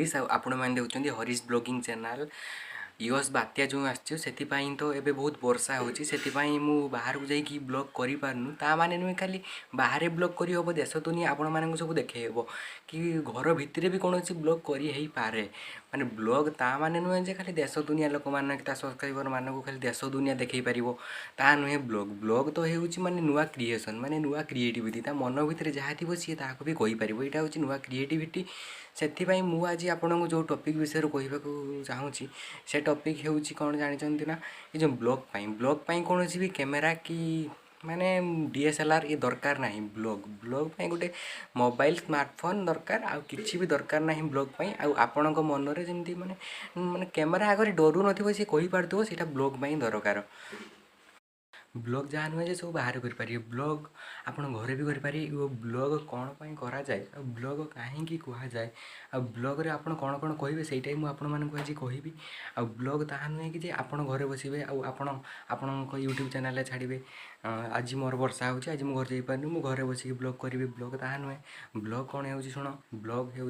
हरीश आपण मैंने देखुं Harish blogging channel US बात्या जो आसो से तो एबे बहुत वर्षा होती मु बाहर को जाकि ब्लॉग कर पारनु ता माने नुहे खाली बाहर ब्लॉग कर हम देश दुनिया आपण मानक सब देखे कि घर भितर भी कौन ब्लॉग कर पारे माने ब्लॉग ता माने नुहे जे खाली देश दुनिया लोक मान सब्सक्राइबर मानक खाली देश दुनिया देखई पार ता नुहे ब्लॉग ब्लॉग तो हो माने नुआ क्रिएसन माने नुआ क्रिएटिविटी ता मन भितर जहाँ थी सी ताको भी कहीपर यहाँ हूँ नुआ क्रिएटिविटी से मुझे आज आपको जो टॉपिक विषय कहवाक चाहूँगी से टॉपिक हूँ कौन जानते ना ये जो ब्लॉग कौन भी कैमेरा कि माने डीएसएलआर ये दरकार ना ब्लॉग गोटे मोबाइल स्मार्टफोन दरकार आ किसी भी दरकार ना ब्लॉग आपण मनरे जमी माने माने कैमेरा आगे डरू न सी कही पार्थ्व से ब्लॉग दरकार ब्लॉग जहाँ नुहे सब बाहर करें ब्लॉग आप घरे भी करें ब्लॉग कौन करा जाए ब्लॉग कहीं कहुए आ ब्लॉग रे आप कौन कौन कहे से आज कहि आ ब्लॉग ता नुहे कि आप घरे बसवे आपण यूट्यूब चैनल छाड़े आज मोर वर्षा हो आज मुझे घर जापारे मुझे घरे बस ब्लॉग करी ब्लॉग ता नुहे ब्लॉग कौन हो शुण ब्लॉग हो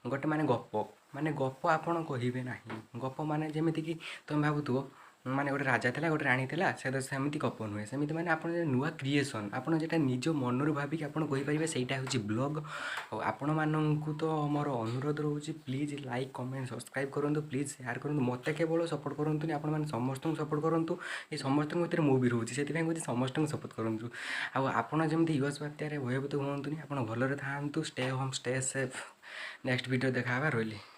गोटे माने गप आपण कहे ना गप माने जमीती कि तुम भावुव माने गोटे राजा था गोटे राणी था सेमती गप नुहे सेमती माने आप नुआ क्रिएसन आप निज मनर भाविक आप कहीपर से हूँ ब्लॉग आपण मानू तो मोर अनुरोध रोचे प्लीज लाइक कमेंट सब्सक्राइब करूँ प्लीज शेयर करूँ मत केवल सपोर्ट करूँ आपण समस्त सपोर्ट करूँ ये समस्त भर मुझे रोचे से समस्त सपोर्ट करूँ आपड़ जमी यूएस बात्यार भयभूत हूँ आप भलरे था stay home stay safe next video देखा रही।